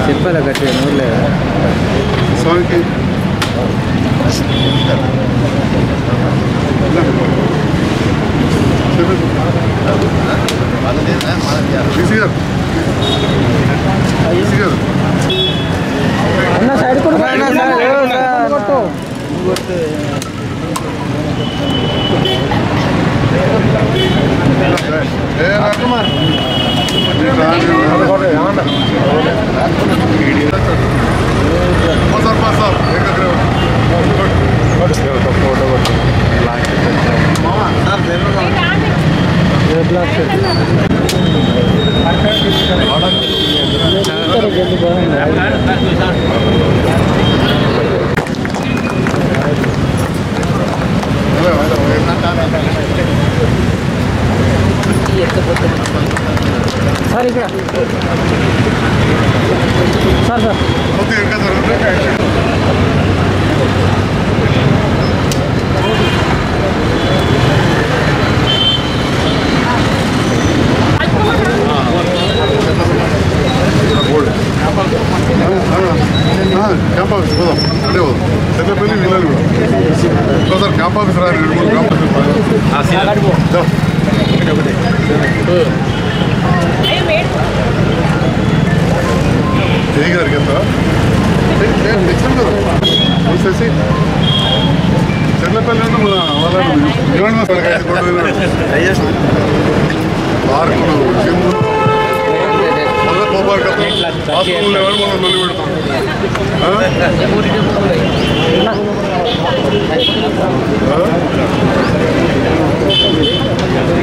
చెప్పాలి గట్టిగా నూరలేదు స్వామికి అన్న సైడ్ కూడా సార్ ఇక్కడ సార్ సార్ క్యాంప్ ఆఫీస్ పోదాం అంటే పోదాం పెద్దపల్లి వీళ్ళని కూడా ఒకసారి క్యాంప్ ఆఫీస్ రాదు 2-3 క్యాంప్ ఏ గారికి ఎంత చూసేసి చెర్లపల్లి అంటే మన పార్కులు హాస్పిటల్ ఎవరు మనం నొల్లి పెడతాం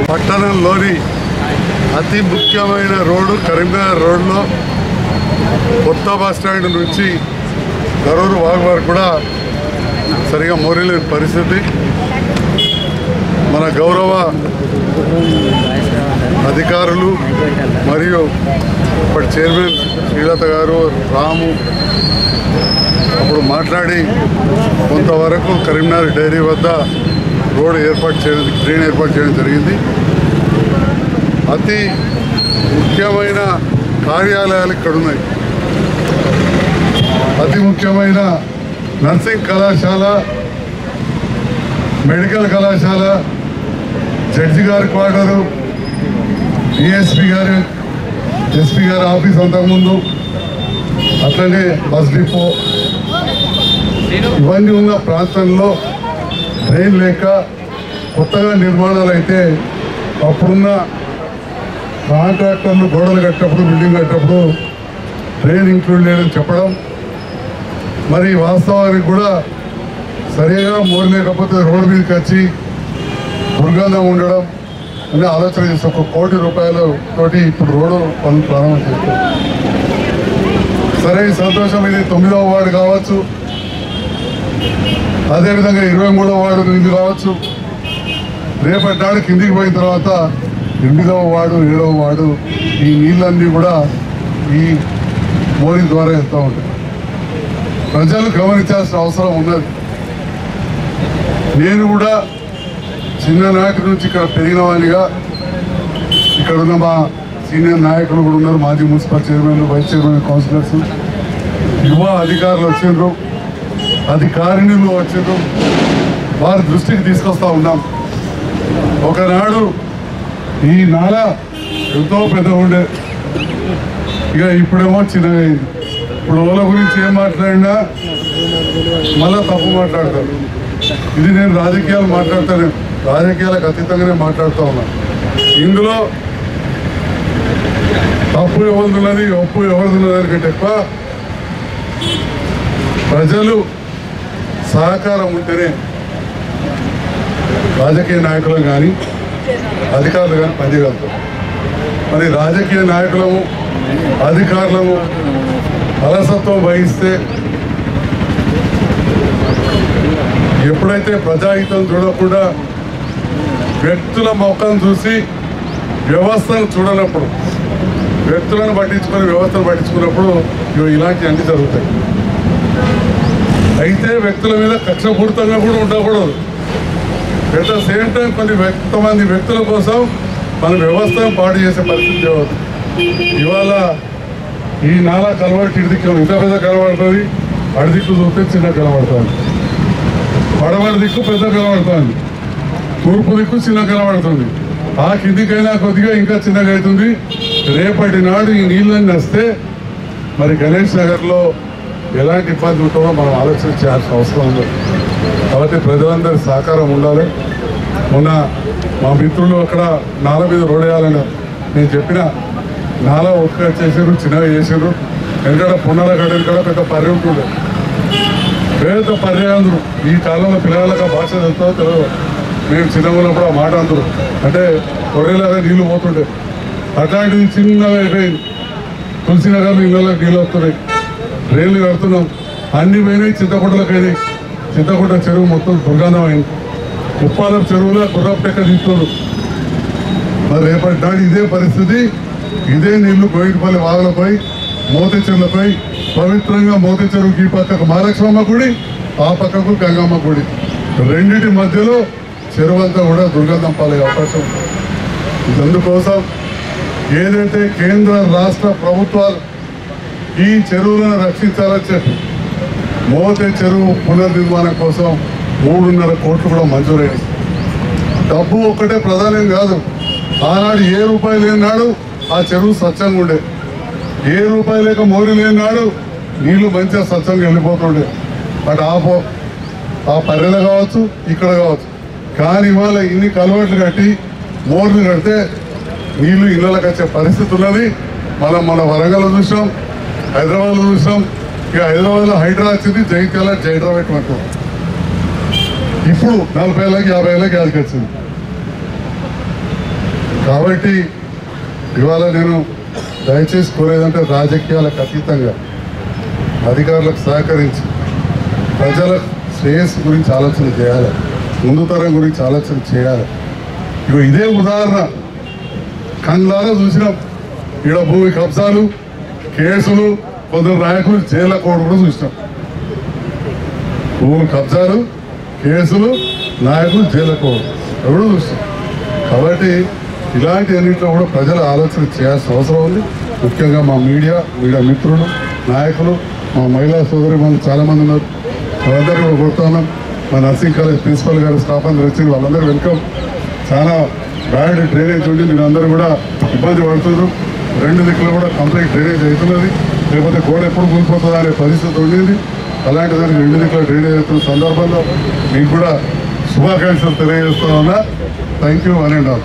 పట్టణంలోని అతి ముఖ్యమైన రోడ్డు కరీంనగర్ రోడ్లో కొత్త బస్టాండ్ నుంచి గరూరు వాగు వరకు కూడా సరిగా మోరలేని పరిస్థితి. మన గౌరవ అధికారులు మరియు ఇప్పటి చైర్మన్ శ్రీలత గారు రాము అప్పుడు మాట్లాడి కొంతవరకు కరీంనగర్ డైరీ వద్ద రోడ్ ఏర్పాటు చేయడం డ్రైన్ ఏర్పాటు చేయడం జరిగింది. అతి ముఖ్యమైన కార్యాలయాలు ఇక్కడ ఉన్నాయి. అతి ముఖ్యమైన నర్సింగ్ కళాశాల, మెడికల్ కళాశాల, జడ్జి గారి క్వార్టరు, డిఎస్పీ గారు ఎస్పీ గారి ఆఫీస్ అంతకుముందు, అట్లనే బస్ డిపో, ఇవన్నీ ఉన్న ప్రాంతంలో ట్రైన్ లేక కొత్తగా నిర్మాణాలు అయితే అప్పుడున్న కాంట్రాక్టర్లు గోడలు కట్టేటప్పుడు బిల్డింగ్ కట్టేటప్పుడు ట్రైన్ ఇంక్లూడ్ లేదని చెప్పడం, మరి వాస్తవానికి కూడా సరిగా మోరు లేకపోతే రోడ్డు మీదకి వచ్చి దుర్గంధం ఉండడం అనే ఆలోచన చేసి 1 కోటి రూపాయలతోటి ఇప్పుడు రోడ్డు పనులు ప్రారంభం చేస్తారు. సరే సంతోషం. ఇది 9వ వార్డు కావచ్చు, అదేవిధంగా 23వ వార్డు ఇది కావచ్చు. రేపటి నాడు కిందికి పోయిన తర్వాత 8వ వార్డు 7వ వార్డు ఈ నీళ్ళన్నీ కూడా ఈ మోరింగ్ ద్వారా వెళ్తూ ఉంటాయి. ప్రజలు గమనించాల్సిన అవసరం ఉన్నది. నేను కూడా చిన్ననాటి నుంచి ఇక్కడ పెరిగిన వాడిగా, ఇక్కడ ఉన్న మా సీనియర్ నాయకులు కూడా ఉన్నారు, మాజీ మున్సిపల్ చైర్మన్లు, వైస్ చైర్మన్, కౌన్సిలర్స్, యువ అధికారులు వచ్చిండ్రు, అధికారిణులు వచ్చిండ్రు. వారి దృష్టికి తీసుకొస్తా ఉన్నాం. ఒకనాడు ఈ నాల ఎంతో పెద్దగా ఉండే, ఇక ఇప్పుడేమో చిన్నగా అయింది. ఇప్పుడు వాళ్ళ గురించి ఏం మాట్లాడినా మళ్ళా తప్పు మాట్లాడతారు. ఇది నేను రాజకీయాలు మాట్లాడతాను, రాజకీయాలకు అతీతంగానే మాట్లాడుతూ ఉన్నాను. ఇందులో తప్పు ఎవరిదున్నది ఒప్పు ఎవరిదున్నది కంటే ఎక్కువ ప్రజలు సహకారం ఉంటేనే రాజకీయ నాయకులు కానీ అధికారులు కానీ పనిచేయగలుగుతారు. మరి రాజకీయ నాయకులము అధికారులము అలసత్వం వహిస్తే, ఎప్పుడైతే ప్రజాహితం చూడకుండా వ్యక్తుల ముఖం చూసి వ్యవస్థను చూడనప్పుడు, వ్యక్తులను పట్టించుకొని వ్యవస్థను పట్టించుకున్నప్పుడు ఇలాంటివి అన్నీ జరుగుతాయి. అయితే వ్యక్తుల మీద కక్షపూరితంగా కూడా ఉండకూడదు. ఎట్ ద సేమ్ టైం కొంతమంది వ్యక్తుల కోసం మన వ్యవస్థను పాడు చేసే పరిస్థితి అవుతుంది. ఇవాళ ఈ నాలా కలవరికి ఇడిదిక్కు ఇంత పెద్ద కలవడుతుంది, అడిదిక్కు చూస్తే చిన్న కలవడుతుంది, పడమటి దిక్కు పెద్ద కలవడుతుంది, తూర్పు దిక్కు చిన్న కనబడుతుంది, ఆ కిందికైనా కొద్దిగా ఇంకా చిన్నగా అవుతుంది. రేపటి నాడు ఈ నీళ్ళని వస్తే మరి గణేష్ నగర్లో ఎలాంటి ఇబ్బంది ఉంటుందో మనం ఆలోచన చేయాల్సిన అవసరం ఉంది. కాబట్టి ప్రజలందరి సహకారం ఉండాలి. మొన్న మా మిత్రులు అక్కడ నాల మీద రోడ్ వేయాలని నేను చెప్పిన నాల ఒక్క చేసారు, చిన్నగా చేసారు. ఎందుకంటే పునరగడ్డ కూడా పెద్ద పర్య ఉంటుంది, పేద పర్యాలు. ఈ కాలంలో పిల్లలకు భాష తెలుస్తుందో తెలియదు. మేము చిన్నగా ఉన్నప్పుడు ఆ మాట అందరూ అంటే గొర్రెలాగా నీళ్లు పోతుండే, అట్లాంటిది చిన్నగా అయిపోయింది. తులసి నగర్లో ఇళ్ళకి నీళ్ళు వస్తున్నాయి, రైళ్లు కడుతున్నాం, అన్ని పోయినాయి. చింతకుంటలకు అయినాయి, చింతకుంట చెరువు మొత్తం దుర్గంధం అయింది. ఉప్పాల చెరువులో గుర్రపు టెక్క తీస్తున్నారు. మరి రేపటి నాడు ఇదే పరిస్థితి, ఇదే నీళ్లు గోయినపల్లి వాగులపై, మోతి చెరువులపై, పవిత్రంగా మోతి చెరువుకి ఈ పక్కకు మహాలక్ష్మమ్మ గుడి, ఆ పక్కకు గంగమ్మ గుడి, రెండింటి మధ్యలో చెరువు అంతా కూడా దుర్గంధం పాలే అవకాశం ఉంది. అందుకోసం ఏదైతే కేంద్ర రాష్ట్ర ప్రభుత్వాలు ఈ చెరువులను రక్షించాలని చెప్పి మోతే చెరువు పునర్నిర్మాణం కోసం 3.5 కోట్లు కూడా మంజూరైంది. డబ్బు ఒక్కటే ప్రధానం కాదు. ఆనాడు ఏ రూపాయి లేని నాడు ఆ చెరువు స్వచ్ఛంగా ఉండే, ఏ రూపాయి లేక మోరి లేని నాడు నీళ్లు మంచిగా స్వచ్ఛంగా వెళ్ళిపోతుండే. అటు ఆ పర్రెలు కావచ్చు, ఇక్కడ కావచ్చు. కానీ ఇవాళ ఇన్ని కలవట్లు కట్టి మోర్లు కడితే నీళ్లు ఇళ్ళకి వచ్చే పరిస్థితి ఉన్నది. మన వరంగల్లో చూసాం, హైదరాబాద్లో చూసాం. ఇక హైదరాబాద్లో హైడ్రా వచ్చింది, జైత్యాల జైడ్రా పెట్టమంటాం. ఇప్పుడు 40 ఏళ్ళకి 50 ఏళ్ళకి యాదికి వచ్చింది. కాబట్టి ఇవాళ నేను దయచేసి కోరేదంటే రాజకీయాలకు అతీతంగా అధికారులకు సహకరించి ప్రజల శ్రేయస్సు గురించి ఆలోచన చేయాలి, ముందు తరం గురించి ఆలోచన చేయాలి. ఇక ఇదే ఉదాహరణ కళ్ళారా చూసినాం. ఈడ భూమి కబ్జాలు, కేసులు, కొందరు నాయకులు జైళ్ళ కోడ్ కూడా చూసినాం. భూమి కబ్జాలు, కేసులు, నాయకులు జైళ్ళ కోడ్ ఎవరు చూస్తాం. కాబట్టి ఇలాంటి అన్నింటిలో కూడా ప్రజలు ఆలోచన చేయాల్సిన అవసరం ఉంది. ముఖ్యంగా మా మీడియా మిత్రులు, నాయకులు, మా మహిళా సోదరి మనం చాలామంది ఉన్నారు. వాళ్ళందరూ కూడా కొడుతున్నాం. మా నర్సింగ్ కాలేజ్ ప్రిన్సిపల్ గారు, స్టాఫ్ అందరూ వచ్చింది, వాళ్ళందరూ వెల్కమ్. చాలా బ్యాడ్ డ్రైనేజ్ ఉండి మీరందరూ కూడా ఇబ్బంది పడుతున్నారు. 2 దిక్కులు కూడా కంప్లీట్ డ్రైనేజ్ అవుతున్నది, లేకపోతే గోడ ఎప్పుడు కూలిపోతుందా అనే పరిస్థితి ఉండింది. అలాంటి దానికి 2 దిక్కులు డ్రైనేజ్ అవుతున్న సందర్భంలో మీకు కూడా శుభాకాంక్షలు తెలియజేస్తా ఉన్నా. Thank you. 1 and all.